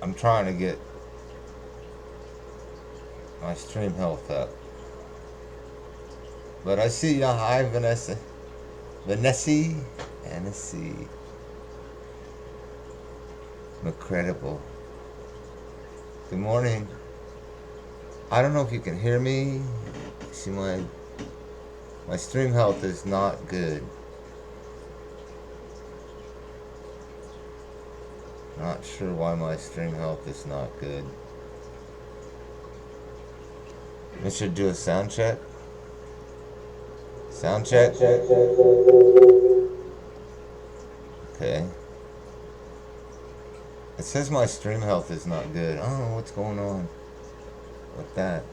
I'm trying to get my stream health up. But I see you. Hi, Vanessa. Vanessa. Vanessa. Incredible. Good morning. I don't know if you can hear me. See, my stream health is not good. Not sure why my stream health is not good. I should do a sound check. Sound check. Okay. It says my stream health is not good. I don't know what's going on with that.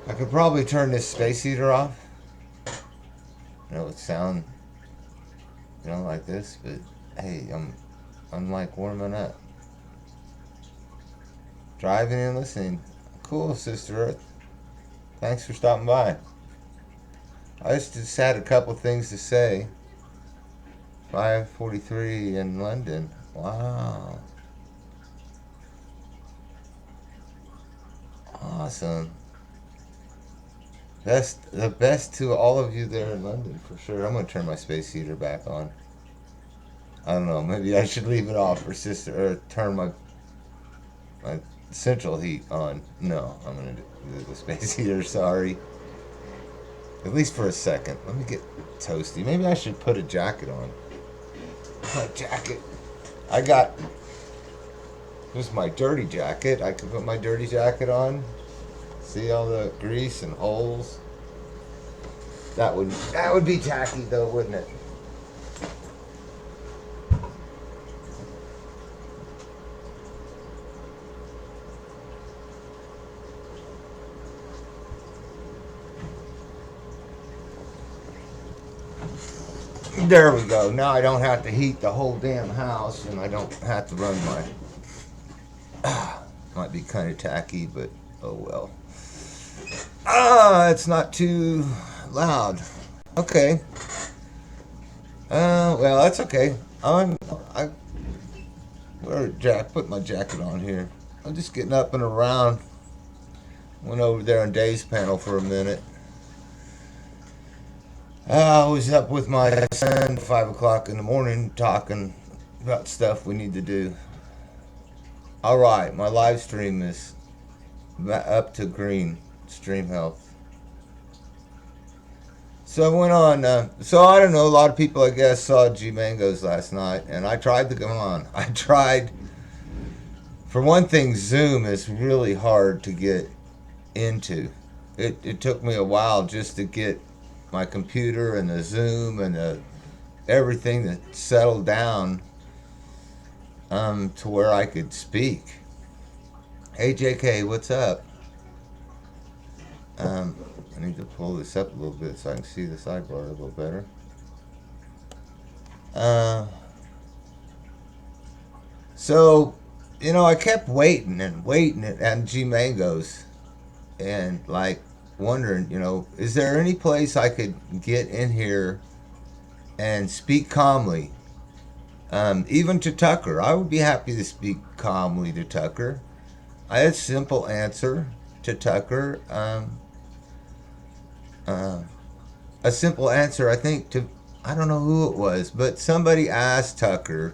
I could probably turn this space heater off. You know, it would sound, like this. But hey, I'm like warming up, driving and listening. Cool, Sister Earth. Thanks for stopping by. I just had a couple things to say. 5:43 in London. Wow. Awesome. The best to all of you there in London, for sure. I'm going to turn my space heater back on. I don't know. Maybe I should leave it off for Sister Earth. Turn my central heat on. No, I'm going to do the space heater. Sorry. At least for a second. Let me get toasty. Maybe I should put a jacket on. My jacket. I got. This is my dirty jacket. I can put my dirty jacket on. See all the grease and holes. That would be tacky though, wouldn't it? There we go. Now I don't have to heat the whole damn house, and I don't have to run my. Might be kind of tacky, but oh well. It's not too loud. Okay. Well, that's okay. Put my jacket on here. I'm just getting up and around. Went over there on Dave's panel for a minute. I was up with my son 5 o'clock in the morning talking about stuff we need to do. All right, my live stream is up to green. Stream health. So I went on. So I don't know. A lot of people, I guess, saw G Mangoes last night, and I tried to go on. I tried. For one thing, Zoom is really hard to get into. It took me a while just to get my computer and the Zoom and everything that settled down to where I could speak. Hey JK, what's up? I need to pull this up a little bit so I can see the sidebar a little better. So, I kept waiting and waiting at G Mangoes and like wondering, is there any place I could get in here and speak calmly? Even to Tucker. I would be happy to speak calmly to Tucker. I had a simple answer to Tucker. A simple answer, I think, I don't know who it was, but somebody asked Tucker,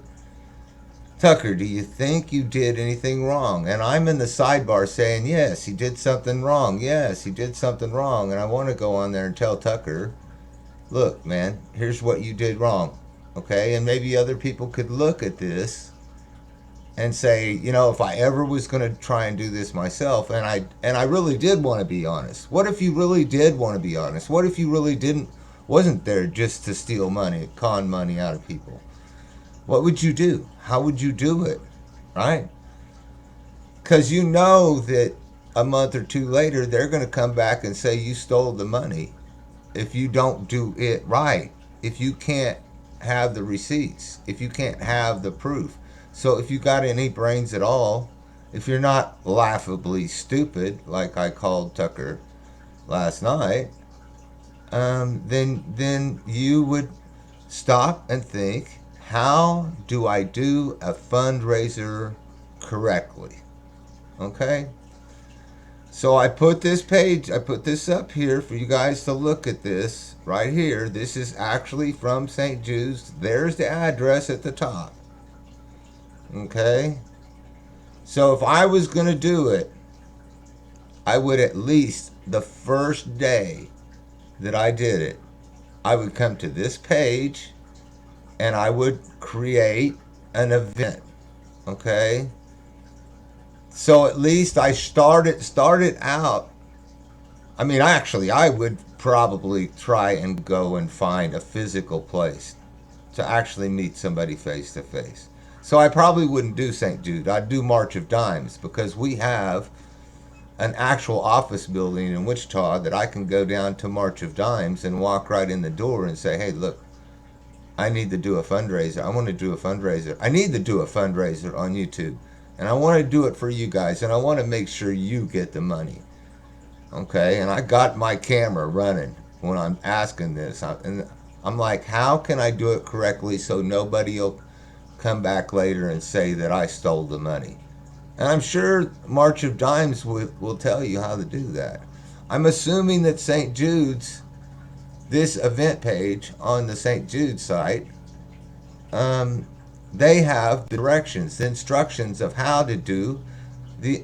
do you think you did anything wrong? And I'm in the sidebar saying, yes, he did something wrong. Yes, he did something wrong. And I want to go on there and tell Tucker, look, man, here's what you did wrong. Okay? And maybe other people could look at this and say, if I ever was going to try and do this myself, and I really did want to be honest. What if you really did want to be honest? What if you really wasn't there just to steal money, con money out of people? What would you do? How would you do it? Right? Because you know that a month or two later, they're going to come back and say you stole the money if you don't do it right. If you can't have the receipts, if you can't have the proof. So if you got any brains at all, if you're not laughably stupid, like I called Tucker last night, then you would stop and think, how do I do a fundraiser correctly? Okay? So I put this page, I put this up here for you guys to look at this right here. This is actually from St. Jude's. There's the address at the top. Okay? So if I was going to do it, I would at least the first day that I did it, I would come to this page and I would create an event. Okay? So at least I started out. I mean, actually, I would probably try and go and find a physical place to actually meet somebody face to face. So I probably wouldn't do St. Jude. I'd do March of Dimes because we have an actual office building in Wichita that I can go down to March of Dimes and walk right in the door and say, hey, look, I need to do a fundraiser. I want to do a fundraiser. I need to do a fundraiser on YouTube. And I want to do it for you guys. And I want to make sure you get the money. Okay? And I got my camera running when I'm asking this. And I'm like, how can I do it correctly so nobody will come back later and say that I stole the money? And I'm sure March of Dimes will tell you how to do that. I'm assuming that St. Jude's, this event page on the St. Jude site, they have the directions, the instructions of how to do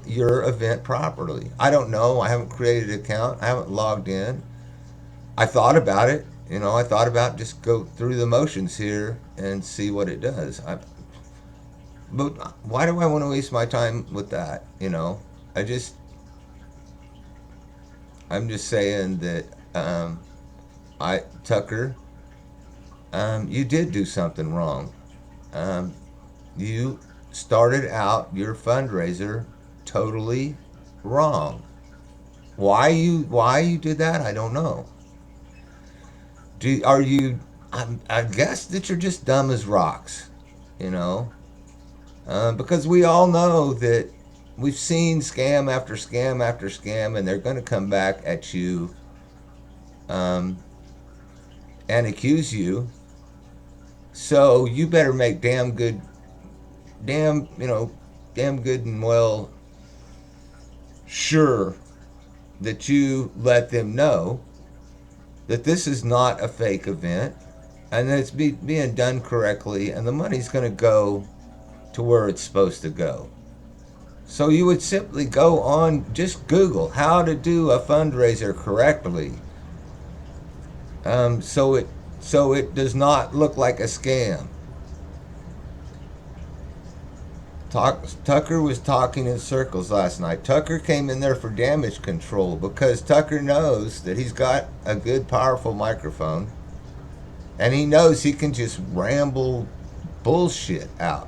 your event properly. I don't know. I haven't created an account. I haven't logged in. I thought about it. I thought about just go through the motions here and see what it does. But why do I want to waste my time with that? I just, I'm just saying that Tucker, you did do something wrong. You started out your fundraiser totally wrong. Why you did that? I don't know. Are you? I guess that you're just dumb as rocks. You know, because we all know that we've seen scam after scam after scam, and they're going to come back at you and accuse you. So you better make damn good and well sure that you let them know that this is not a fake event and that it's being done correctly, and the money's going to go to where it's supposed to go. So you would simply go on, just Google how to do a fundraiser correctly, so it does not look like a scam. Tucker was talking in circles last night. Tucker came in there for damage control because Tucker knows that he's got a good, powerful microphone, and he knows he can just ramble bullshit out.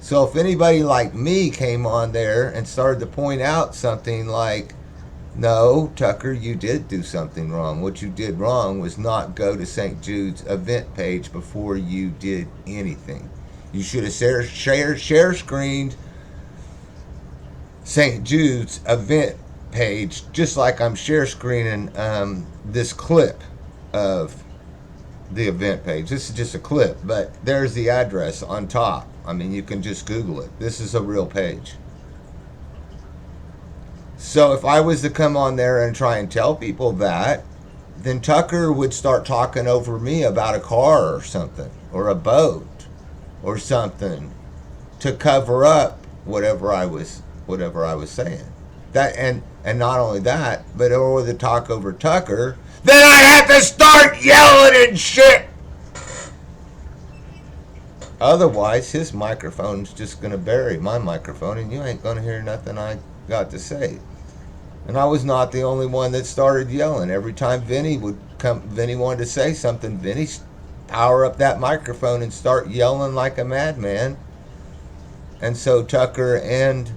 So if anybody like me came on there and started to point out something like, no, Tucker, you did do something wrong. What you did wrong was not go to St. Jude's event page before you did anything. You should have share screened St. Jude's event page, just like I'm share screening this clip of the event page. This is just a clip, but there's the address on top. I mean, you can just Google it. This is a real page. So if I was to come on there and try and tell people that, then Tucker would start talking over me about a car or something, or a boat, or something, to cover up whatever I was saying. That and not only that, but over the talk over Tucker, then I have to start yelling and shit. Otherwise, his microphone's just gonna bury my microphone, and you ain't gonna hear nothing I got to say. And I was not the only one that started yelling. Every time Vinny wanted to say something, Vinny power up that microphone and start yelling like a madman. And so Tucker and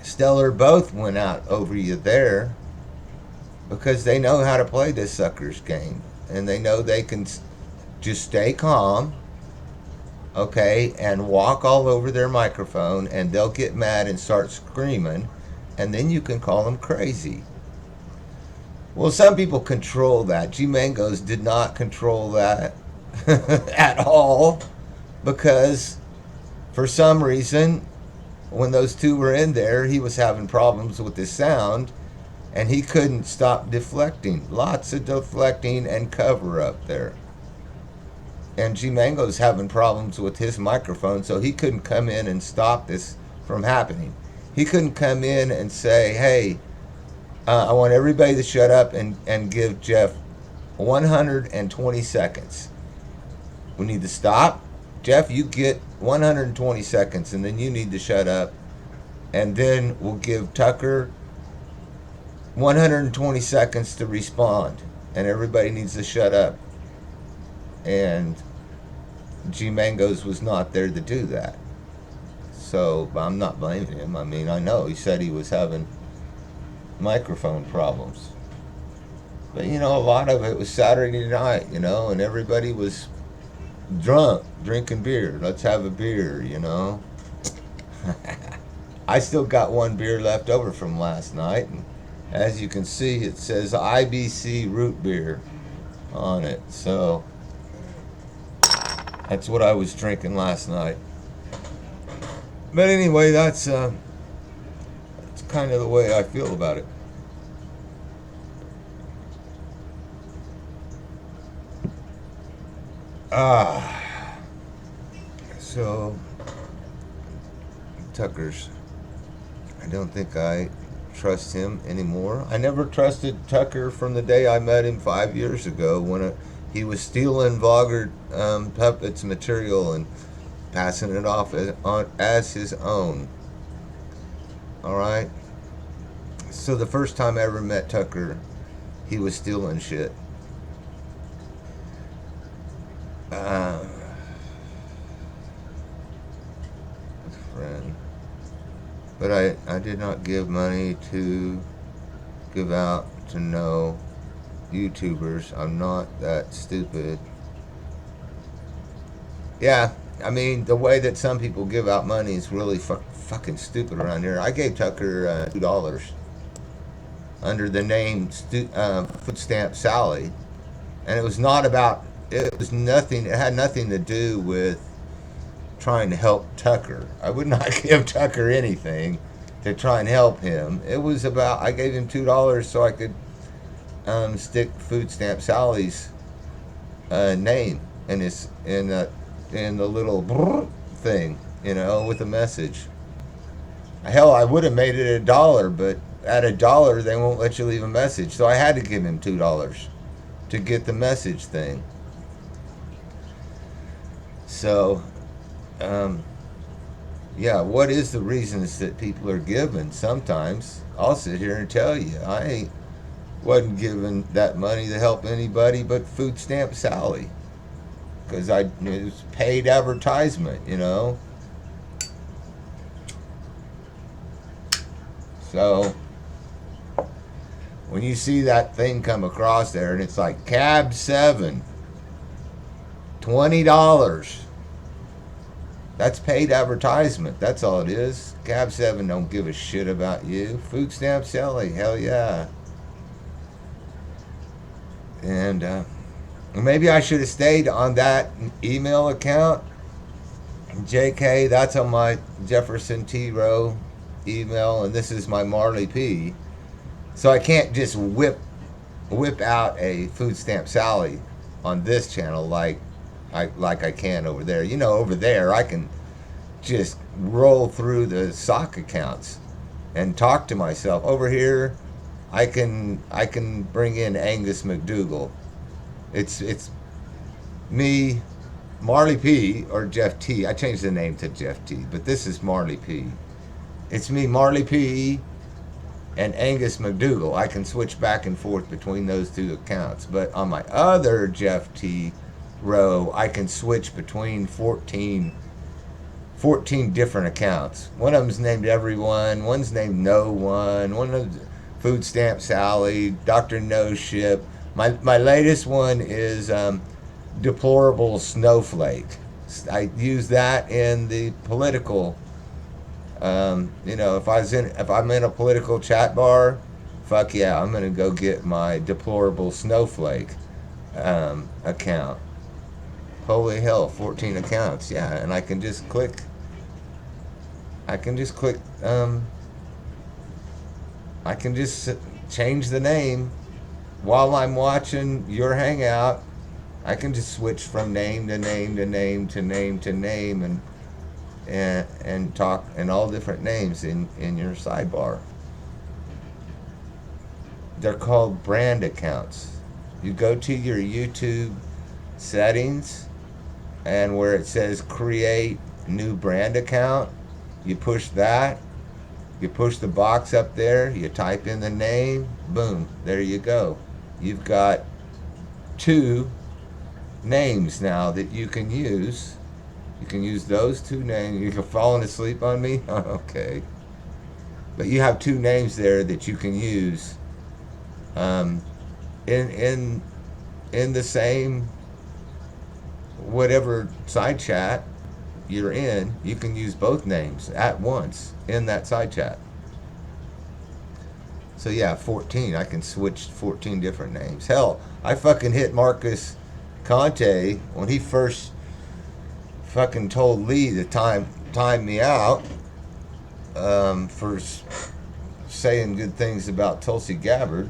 Stellar both went out over you there because they know how to play this sucker's game, and they know they can just stay calm, okay, and walk all over their microphone, and they'll get mad and start screaming, and then you can call them crazy. Well, some people control that. G Mangos did not control that. at all, because for some reason, when those two were in there, he was having problems with his sound, and he couldn't stop deflecting. Lots of deflecting and cover up there. And G Mango's having problems with his microphone, so he couldn't come in and stop this from happening. He couldn't come in and say, hey, I want everybody to shut up and give Jeff 120 seconds. We need to stop. Jeff, you get 120 seconds, and then you need to shut up. And then we'll give Tucker 120 seconds to respond. And everybody needs to shut up. And G Mangoes was not there to do that. So I'm not blaming him. I mean, I know he said he was having microphone problems. But you know, a lot of it was Saturday night, you know, and everybody was drunk, drinking beer. Let's have a beer, you know. I still got one beer left over from last night, and as you can see, it says IBC root beer on it. So that's what I was drinking last night. But anyway, that's kind of the way I feel about it. So Tucker's, I don't think I trust him anymore. I never trusted Tucker from the day I met him 5 years ago when he was stealing Vogger puppets material and passing it off as his own. All right. So the first time I ever met Tucker, he was stealing shit. Friend. But I did not give money to give out to no YouTubers. I'm not that stupid. Yeah, I mean, the way that some people give out money is really fucking stupid around here. I gave Tucker $2 under the name Food Stamp Sally, and it was not about. It was nothing. It had nothing to do with trying to help Tucker. I would not give Tucker anything to try and help him. It was about I gave him $2 so I could stick Food Stamp Sally's name in the little thing, you know, with a message. Hell, I would have made it $1, but at $1 they won't let you leave a message, so I had to give him $2 to get the message thing. So, yeah, what is the reasons that people are giving? Sometimes I'll sit here and tell you wasn't giving that money to help anybody but Food Stamp Sally, because it was paid advertisement, you know. So when you see that thing come across there and it's like cab 7, $20. That's paid advertisement. That's all it is. Cab 7 don't give a shit about you. Food Stamp Sally, hell yeah. And maybe I should have stayed on that email account. JK, that's on my Jefferson T. Rowe email, and this is my Marley P. So I can't just whip out a Food Stamp Sally on this channel like I can over there. You know, over there I can just roll through the sock accounts and talk to myself. Over here, I can bring in Angus McDougall. It's me, Marley P, or Jeff T. I changed the name to Jeff T, but this is Marley P. It's me, Marley P, and Angus McDougall. I can switch back and forth between those two accounts. But on my other Jeff T row, I can switch between 14 different accounts. One of them's named Everyone, one's named No One, one of them Food Stamp Sally, Dr. No Ship. My latest one is Deplorable Snowflake. I use that in the political. You know, if I'm in a political chat bar, fuck yeah, I'm gonna go get my Deplorable Snowflake account. Holy hell, 14 accounts. Yeah, and I can just click. I can just click. I can just change the name while I'm watching your hangout. I can just switch from name to name to name to name to name and talk in all different names in your sidebar. They're called brand accounts. You go to your YouTube settings, and where it says create new brand account, you push that. You push the box up there, you type in the name, boom, there you go. You've got two names now that you can use. You can use those two names. You're falling asleep on me? Okay. But you have two names there that you can use um, in in in the same whatever side chat you're in. You can use both names at once in that side chat. So yeah, 14. I can switch 14 different names. Hell, I fucking hit Marcus Conte when he first fucking told Lee to time me out for saying good things about Tulsi Gabbard.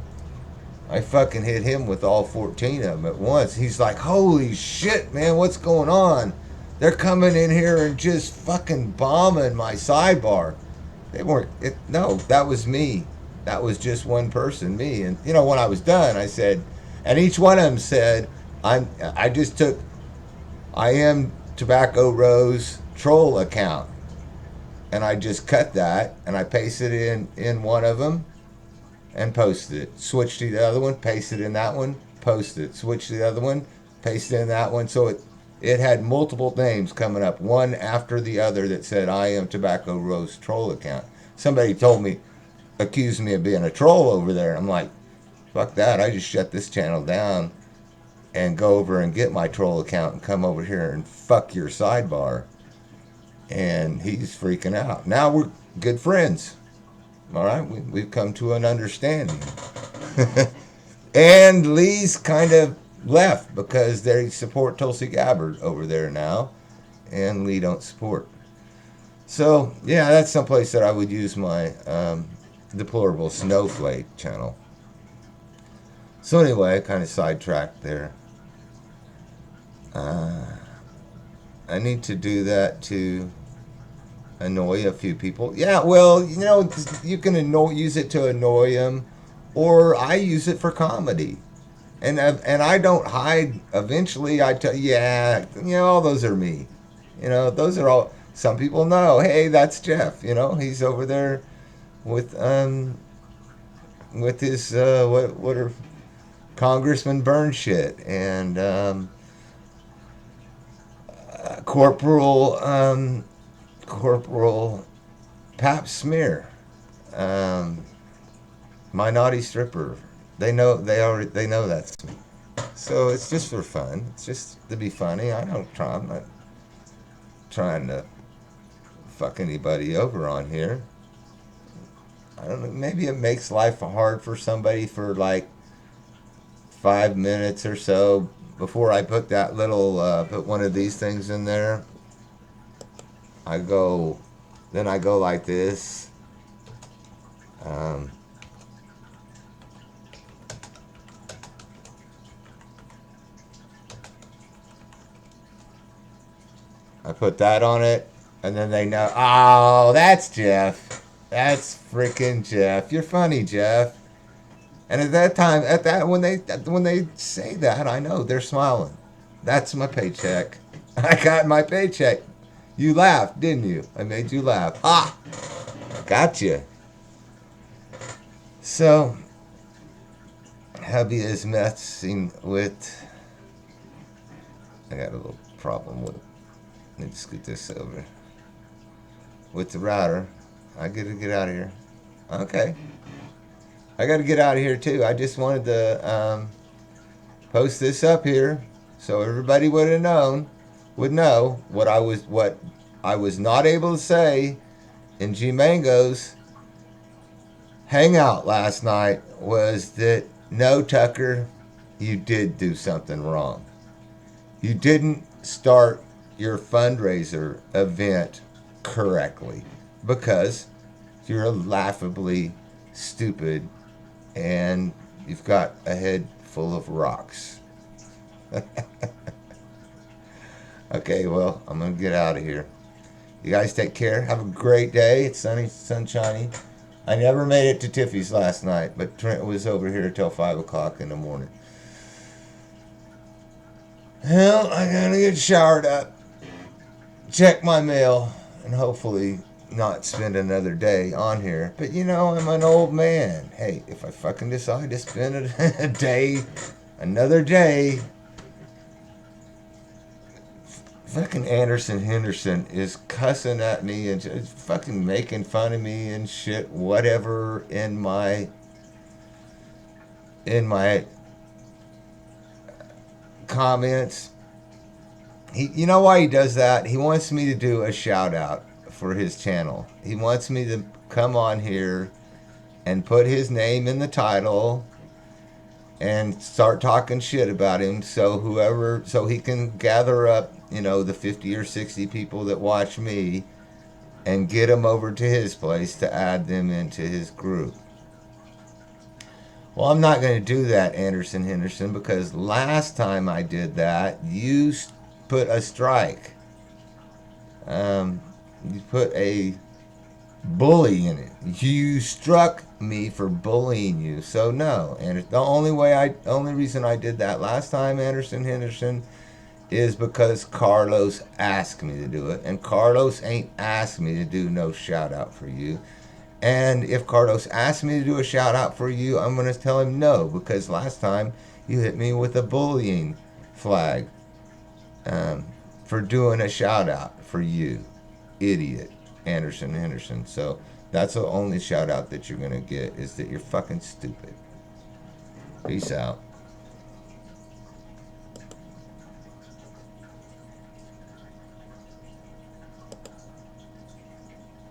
I fucking hit him with all 14 of them at once. He's like, holy shit, man, what's going on? They're coming in here and just fucking bombing my sidebar. They weren't, no, that was me. That was just one person, me. And, you know, when I was done, I said, and each one of them said, I just took, I am Tobacco Rose troll account. And I just cut that and I pasted it in one of them and posted it. Switched to the other one, pasted in that one, posted it. Switched to the other one, pasted in that one. So it had multiple names coming up, one after the other, that said I am Tobacco Rose troll account. Somebody told me, accused me of being a troll over there. I'm like, fuck that. I just shut this channel down and go over and get my troll account and come over here and fuck your sidebar. And he's freaking out. Now we're good friends. All right, we've come to an understanding. And Lee's kind of left because they support Tulsi Gabbard over there now, and Lee don't support. So yeah, that's someplace that I would use my deplorable snowflake channel. So anyway, I kind of sidetracked there. I need to do that to annoy a few people. Yeah, well, you know, you can use it to annoy them, or I use it for comedy. And I don't hide. Eventually, I tell yeah, you know, all those are me. You know, those are all. Some people know. Hey, that's Jeff. You know, he's over there with his what are Congressman Burn shit and Corporal Corporal Pap Smear, um, my naughty stripper. They know that's me. So it's just for fun. It's just to be funny. I'm not trying to fuck anybody over on here. I don't know. Maybe it makes life hard for somebody for like 5 minutes or so before I put that little put one of these things in there. I go, then I go like this. Um, I put that on it, and then they know, oh, that's Jeff. That's freaking Jeff. You're funny, Jeff. And at that time, when they say that, I know they're smiling. That's my paycheck. I got my paycheck. You laughed, didn't you? I made you laugh. Ah, got you. So, hubby is messing with. I got a little problem with. Need to scoot this over. With the router, I gotta get out of here. Okay. I got to get out of here too. I just wanted to post this up here so everybody would know what I was not able to say in G Mango's hangout last night was that no, Tucker, you did do something wrong. You didn't start your fundraiser event correctly because you're laughably stupid and you've got a head full of rocks. Okay, well, I'm going to get out of here. You guys take care. Have a great day. It's sunny, sunshiny. I never made it to Tiffy's last night, but Trent was over here till 5 o'clock in the morning. Well, I gotta get showered up, check my mail, and hopefully not spend another day on here. But you know, I'm an old man. Hey, if I fucking decide to spend a day, another day, fucking Anderson Henderson is cussing at me and just fucking making fun of me and shit, whatever in my comments. You know why he does that? He wants me to do a shout out for his channel. He wants me to come on here and put his name in the title and start talking shit about him so he can gather up, the 50 or 60 people that watch me and get them over to his place to add them into his group. Well, I'm not going to do that, Anderson Henderson, because last time I did that, you put a strike. You put a bully in it. You struck me for bullying you. So no, and the only reason I did that last time, Anderson Henderson, is because Carlos asked me to do it, and Carlos ain't asked me to do no shout out for you. And if Carlos asked me to do a shout out for you, I'm going to tell him no, because last time you hit me with a bullying flag for doing a shout out for you, idiot, Anderson Henderson. So that's the only shout out that you're going to get is that you're fucking stupid. Peace out.